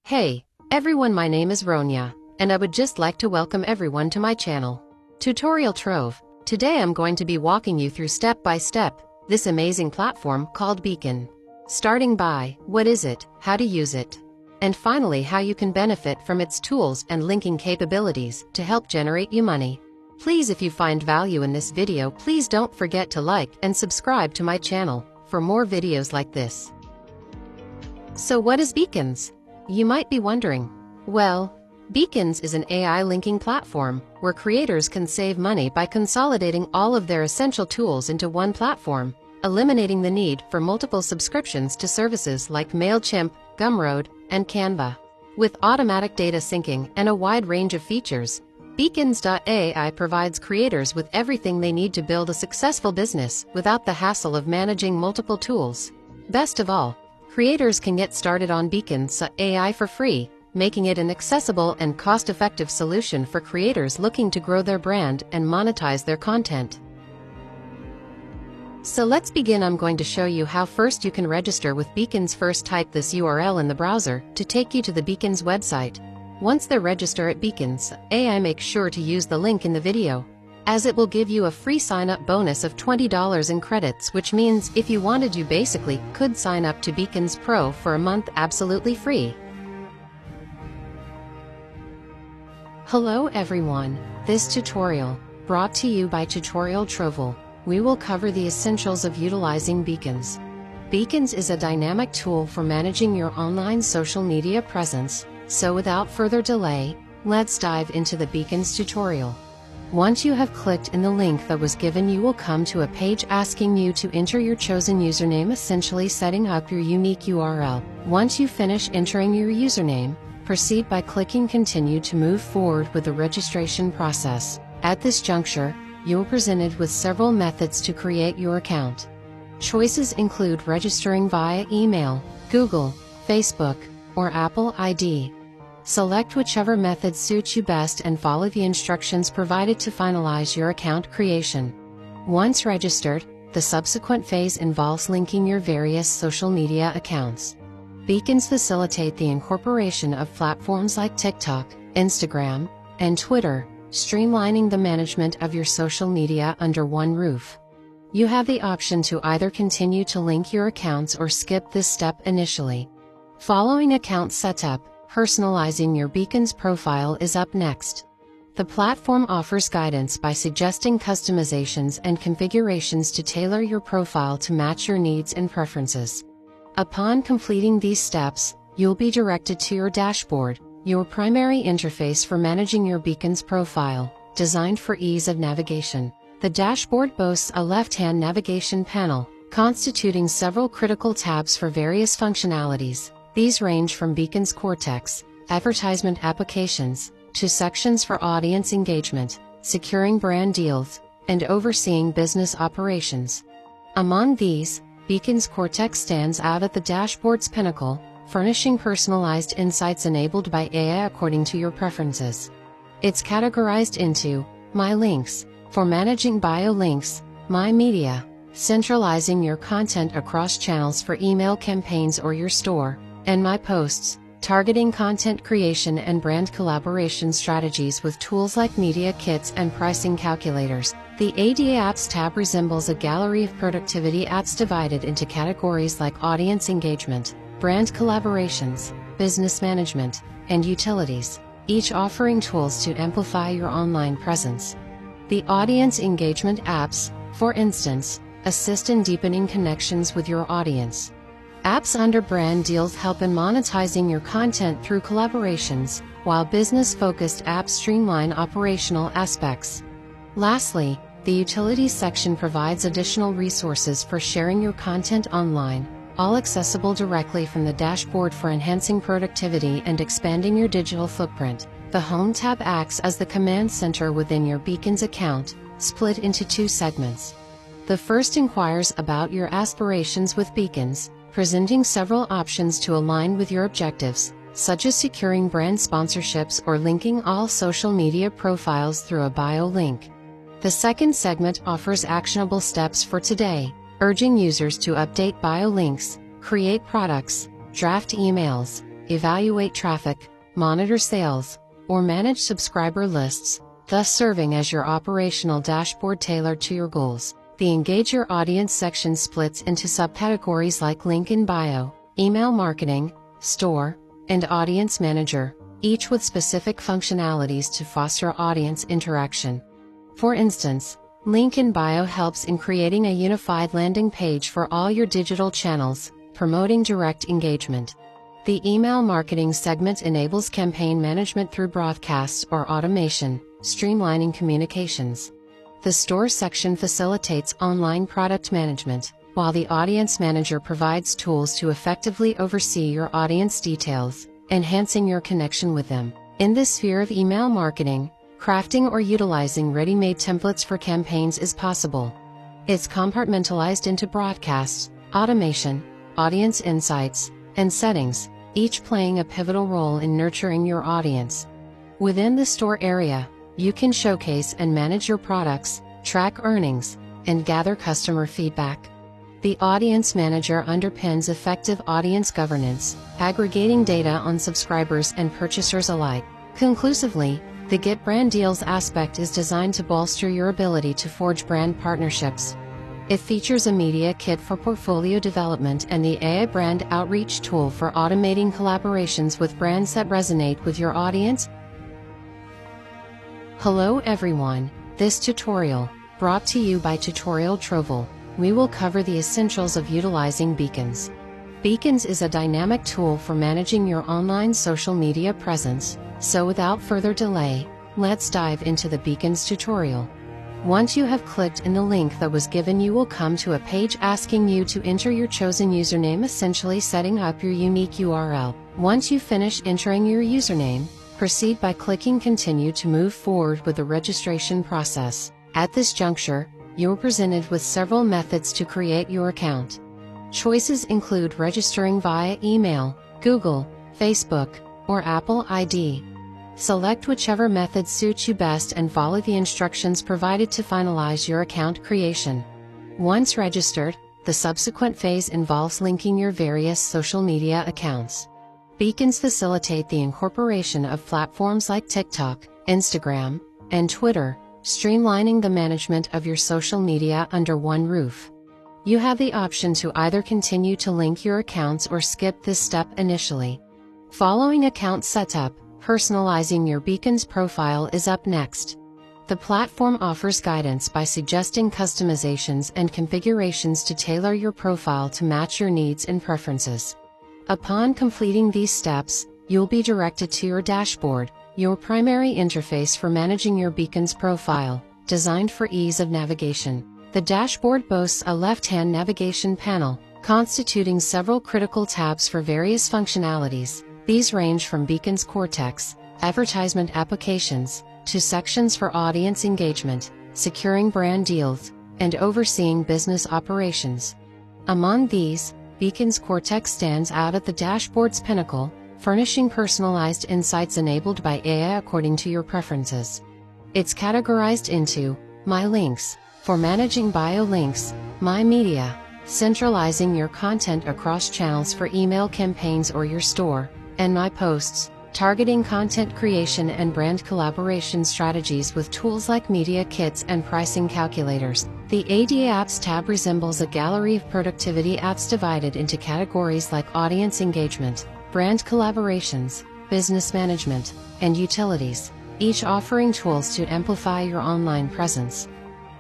Hey, everyone, my name is Ronya, and I would just like to welcome everyone to my channel, Tutorial Trove. Today I'm going to be walking you through step by step this amazing platform called Beacon. Starting by, what is it, how to use it, and finally how you can benefit from its tools and linking capabilities to help generate you money. Please, if you find value in this video, please don't forget to like and subscribe to my channel for more videos like this. So what is Beacons? You might be wondering. Well, Beacons is an AI linking platform where creators can save money by consolidating all of their essential tools into one platform, eliminating the need for multiple subscriptions to services like MailChimp, Gumroad, and Canva. With automatic data syncing and a wide range of features, Beacons.ai provides creators with everything they need to build a successful business without the hassle of managing multiple tools. Best of all, creators can get started on Beacons.ai for free, making it an accessible and cost-effective solution for creators looking to grow their brand and monetize their content. So let's begin. I'm going to show you how first you can register with Beacons. First, type this URL in the browser to take you to the Beacons website. Once they register at Beacons.ai, make sure to use the link in the video, as it will give you a free sign-up bonus of $20 in credits, which means if you wanted, you basically could sign up to Beacons Pro for a month absolutely free. Hello everyone, this tutorial, brought to you by Tutorial Trove. We will cover the essentials of utilizing Beacons. Beacons is a dynamic tool for managing your online social media presence, so without further delay, let's dive into the Beacons tutorial. Once you have clicked in the link that was given, you will come to a page asking you to enter your chosen username, essentially setting up your unique URL. Once you finish entering your username, proceed by clicking continue to move forward with the registration process. At this juncture, you are presented with several methods to create your account. Choices include registering via email, Google, Facebook, or Apple ID. Select whichever method suits you best and follow the instructions provided to finalize your account creation. Once registered, the subsequent phase involves linking your various social media accounts. Beacons facilitate the incorporation of platforms like TikTok, Instagram, and Twitter, streamlining the management of your social media under one roof. You have the option to either continue to link your accounts or skip this step initially. Following account setup, personalizing your Beacons profile is up next. The platform offers guidance by suggesting customizations and configurations to tailor your profile to match your needs and preferences. Upon completing these steps, you'll be directed to your dashboard, your primary interface for managing your Beacons profile, designed for ease of navigation. The dashboard boasts a left-hand navigation panel, constituting several critical tabs for various functionalities. These range from Beacons Cortex, advertisement applications, to sections for audience engagement, securing brand deals, and overseeing business operations. Among these, Beacons Cortex stands out at the dashboard's pinnacle, furnishing personalized insights enabled by AI according to your preferences. It's categorized into My Links, for managing bio links, My Media, centralizing your content across channels for email campaigns or your store, and My Posts, targeting content creation and brand collaboration strategies with tools like media kits and pricing calculators. The ADA Apps tab resembles a gallery of productivity apps divided into categories like audience engagement, brand collaborations, business management, and utilities, each offering tools to amplify your online presence. The audience engagement apps, for instance, assist in deepening connections with your audience. Apps under brand deals help in monetizing your content through collaborations, while business-focused apps streamline operational aspects. Lastly, the utilities section provides additional resources for sharing your content online, all accessible directly from the dashboard for enhancing productivity and expanding your digital footprint. The Home tab acts as the command center within your Beacons account, split into two segments. The first inquires about your aspirations with Beacons, presenting several options to align with your objectives, such as securing brand sponsorships or linking all social media profiles through a bio link. The second segment offers actionable steps for today, urging users to update bio links, create products, draft emails, evaluate traffic, monitor sales, or manage subscriber lists, thus serving as your operational dashboard tailored to your goals. The Engage Your Audience section splits into subcategories like Link in Bio, Email Marketing, Store, and Audience Manager, each with specific functionalities to foster audience interaction. For instance, Link in Bio helps in creating a unified landing page for all your digital channels, promoting direct engagement. The Email Marketing segment enables campaign management through broadcasts or automation, streamlining communications. The Store section facilitates online product management, while the Audience Manager provides tools to effectively oversee your audience details, enhancing your connection with them. In the sphere of email marketing, crafting or utilizing ready-made templates for campaigns is possible. It's compartmentalized into broadcasts, automation, audience insights, and settings, each playing a pivotal role in nurturing your audience. Within the Store area, you can showcase and manage your products, track earnings, and gather customer feedback. The Audience Manager underpins effective audience governance, aggregating data on subscribers and purchasers alike. Conclusively, the Get Brand Deals aspect is designed to bolster your ability to forge brand partnerships. It features a media kit for portfolio development and the AI brand outreach tool for automating collaborations with brands that resonate with your audience. Hello everyone, this tutorial, brought to you by Tutorial Trovel, we will cover the essentials of utilizing Beacons. Beacons is a dynamic tool for managing your online social media presence, so without further delay, let's dive into the Beacons tutorial. Once you have clicked in the link that was given, you will come to a page asking you to enter your chosen username, essentially setting up your unique URL. Once you finish entering your username, proceed by clicking Continue to move forward with the registration process. At this juncture, you're presented with several methods to create your account. Choices include registering via email, Google, Facebook, or Apple ID. Select whichever method suits you best and follow the instructions provided to finalize your account creation. Once registered, the subsequent phase involves linking your various social media accounts. Beacons facilitate the incorporation of platforms like TikTok, Instagram, and Twitter, streamlining the management of your social media under one roof. You have the option to either continue to link your accounts or skip this step initially. Following account setup, personalizing your Beacons profile is up next. The platform offers guidance by suggesting customizations and configurations to tailor your profile to match your needs and preferences. Upon completing these steps, you'll be directed to your dashboard, your primary interface for managing your Beacons profile, designed for ease of navigation. The dashboard boasts a left-hand navigation panel, constituting several critical tabs for various functionalities. These range from Beacons Cortex, advertisement applications, to sections for audience engagement, securing brand deals, and overseeing business operations. Among these, Beacons Cortex stands out at the dashboard's pinnacle, furnishing personalized insights enabled by AI according to your preferences. It's categorized into My Links, for managing bio links, My Media, centralizing your content across channels for email campaigns or your store, and My Posts, targeting content creation and brand collaboration strategies with tools like media kits and pricing calculators. The AD Apps tab resembles a gallery of productivity apps divided into categories like audience engagement, brand collaborations, business management, and utilities, each offering tools to amplify your online presence.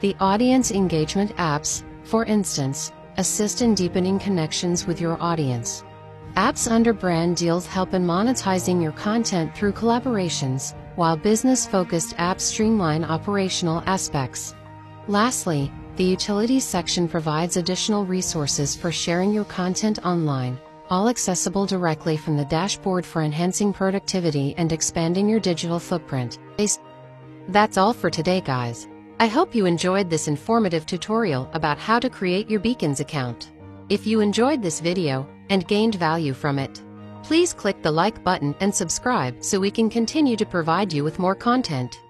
The audience engagement apps, for instance, assist in deepening connections with your audience. Apps under Brand Deals help in monetizing your content through collaborations, while business-focused apps streamline operational aspects. Lastly, the Utilities section provides additional resources for sharing your content online, all accessible directly from the dashboard for enhancing productivity and expanding your digital footprint. That's all for today, guys. I hope you enjoyed this informative tutorial about how to create your Beacons account. If you enjoyed this video and gained value from it, please click the like button and subscribe so we can continue to provide you with more content.